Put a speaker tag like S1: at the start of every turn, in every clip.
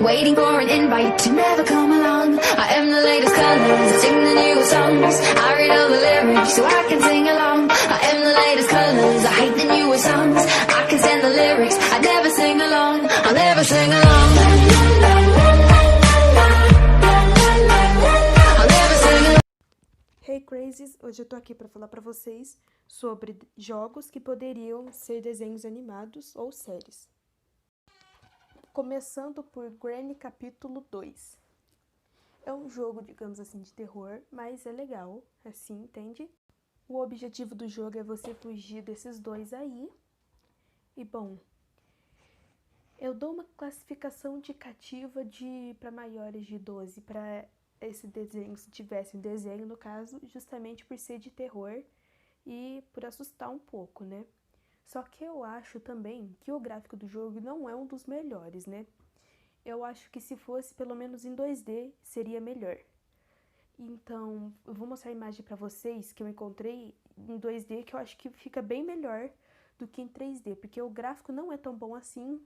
S1: Waiting for an invite to never come along. I am the latest colors, I sing the newest songs. I read all the lyrics so I can sing along. I am the latest colors, I hate the newest songs. I can stand the lyrics, I never sing along. I'll never sing along. I'll never sing along.
S2: Hey Crazies, hoje eu tô aqui pra falar pra vocês sobre jogos que poderiam ser desenhos animados ou séries. Começando por Granny Capítulo 2. É um jogo, digamos assim, de terror, mas é legal, assim, entende? O objetivo do jogo é você fugir desses dois aí. E bom, eu dou uma classificação indicativa para maiores de 12 para esse desenho, se tivesse um desenho no caso, justamente por ser de terror e por assustar um pouco, né? Só que eu acho também que o gráfico do jogo não é um dos melhores, né? Eu acho que se fosse pelo menos em 2D seria melhor. Então, eu vou mostrar a imagem pra vocês que eu encontrei em 2D, que eu acho que fica bem melhor do que em 3D, porque o gráfico não é tão bom assim.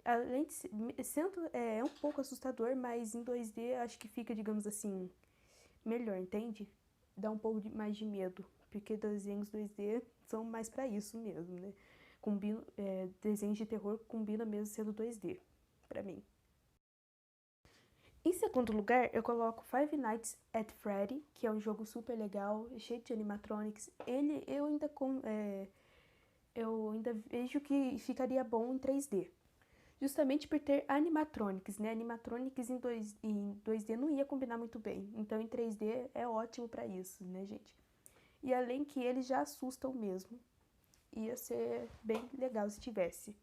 S2: Além de sendo, é um pouco assustador, mas em 2D acho que fica, digamos assim, melhor, entende? Dá um pouco mais de medo, porque desenhos 2D são mais pra isso mesmo, né? Desenhos de terror combina mesmo sendo 2D, pra mim. Em segundo lugar, eu coloco Five Nights at Freddy, que é um jogo super legal, cheio de animatronics. Eu ainda vejo que ficaria bom em 3D. Justamente por ter animatronics, né? Animatronics em 2D não ia combinar muito bem. Então em 3D é ótimo pra isso, né, gente? E além que eles já assustam mesmo. Ia ser bem legal se tivesse.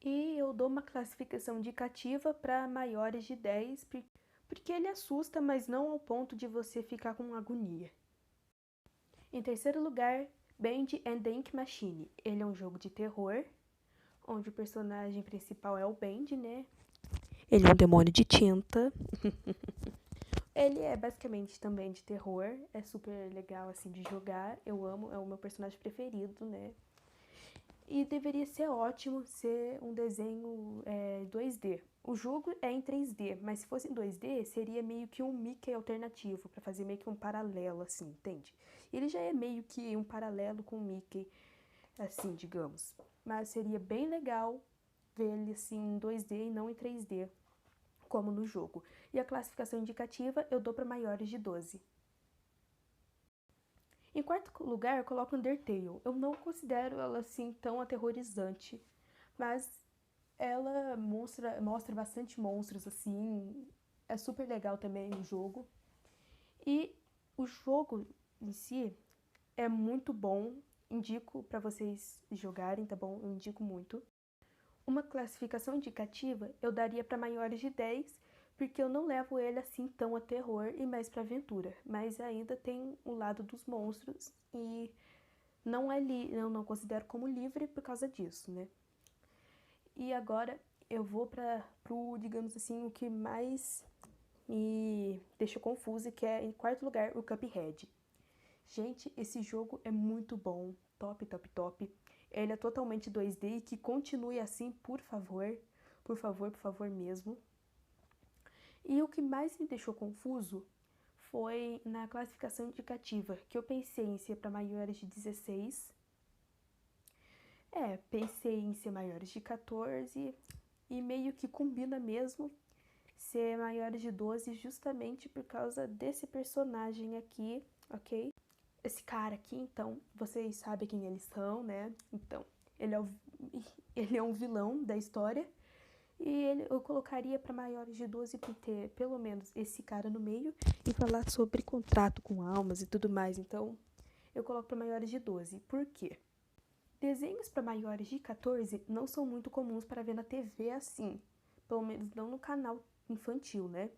S2: E eu dou uma classificação indicativa para maiores de 10, porque ele assusta, mas não ao ponto de você ficar com agonia. Em terceiro lugar, Bendy and the Ink Machine. Ele é um jogo de terror, onde o personagem principal é o Bendy, né? Ele é um demônio de tinta. Ele é basicamente também de terror, é super legal assim de jogar, eu amo, é o meu personagem preferido, né? E deveria ser ótimo ser um desenho 2D. O jogo é em 3D, mas se fosse em 2D, seria meio que um Mickey alternativo, pra fazer meio que um paralelo, assim, entende? Ele já é meio que um paralelo com o Mickey, assim, digamos. Mas seria bem legal ver ele, assim, em 2D e não em 3D, como no jogo. E a classificação indicativa eu dou para maiores de 12. Em quarto lugar, eu coloco Undertale. Eu não considero ela assim tão aterrorizante, mas ela mostra bastante monstros assim. É super legal também o jogo. E o jogo em si é muito bom. Indico para vocês jogarem, tá bom? Eu indico muito. Uma classificação indicativa eu daria para maiores de 10, porque eu não levo ele assim tão a terror e mais para aventura, mas ainda tem o lado dos monstros e eu não considero como livre por causa disso, né? E agora eu vou pro, digamos assim, o que mais me deixa confusa, que é em quarto lugar o Cuphead. Gente, esse jogo é muito bom, top, top, top. Ele é totalmente 2D e que continue assim, por favor. Por favor, por favor mesmo. E o que mais me deixou confuso foi na classificação indicativa, que eu pensei em ser para maiores de 16. Pensei em ser maiores de 14 e meio que combina mesmo ser maiores de 12 justamente por causa desse personagem aqui, ok? Esse cara aqui, então, vocês sabem quem eles são, né? Então, ele é um vilão da história. E eu colocaria para maiores de 12 por ter pelo menos esse cara no meio e falar sobre contrato com almas e tudo mais. Então, eu coloco para maiores de 12. Por quê? Desenhos para maiores de 14 não são muito comuns para ver na TV assim. Pelo menos não no canal infantil, né?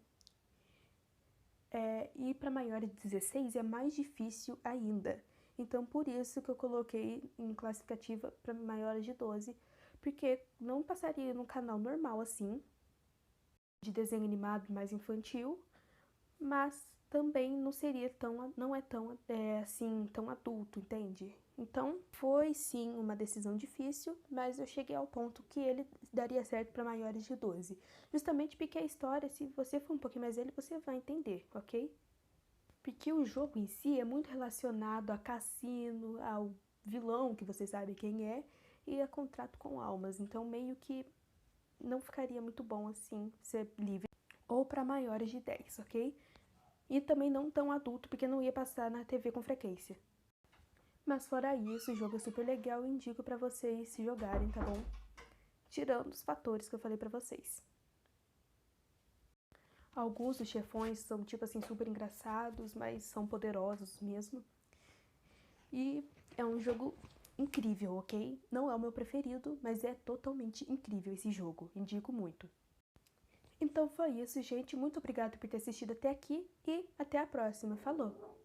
S2: E para maiores de 16 é mais difícil ainda. Então, por isso que eu coloquei em classificativa para maiores de 12, porque não passaria no canal normal assim, de desenho animado mais infantil, mas também não seria não é tão assim, tão adulto, entende? Então, foi sim uma decisão difícil, mas eu cheguei ao ponto que ele daria certo para maiores de 12. Justamente porque a história, se você for um pouquinho mais velho, você vai entender, ok? Porque o jogo em si é muito relacionado a cassino, ao vilão, que você sabe quem é, e a contrato com almas. Então, meio que não ficaria muito bom assim ser livre. Ou para maiores de 10, ok? E também não tão adulto, porque não ia passar na TV com frequência. Mas fora isso, o jogo é super legal e indico pra vocês se jogarem, tá bom? Tirando os fatores que eu falei pra vocês. Alguns dos chefões são, tipo assim, super engraçados, mas são poderosos mesmo. E é um jogo incrível, ok? Não é o meu preferido, mas é totalmente incrível esse jogo. Indico muito. Então foi isso, gente. Muito obrigada por ter assistido até aqui e até a próxima. Falou!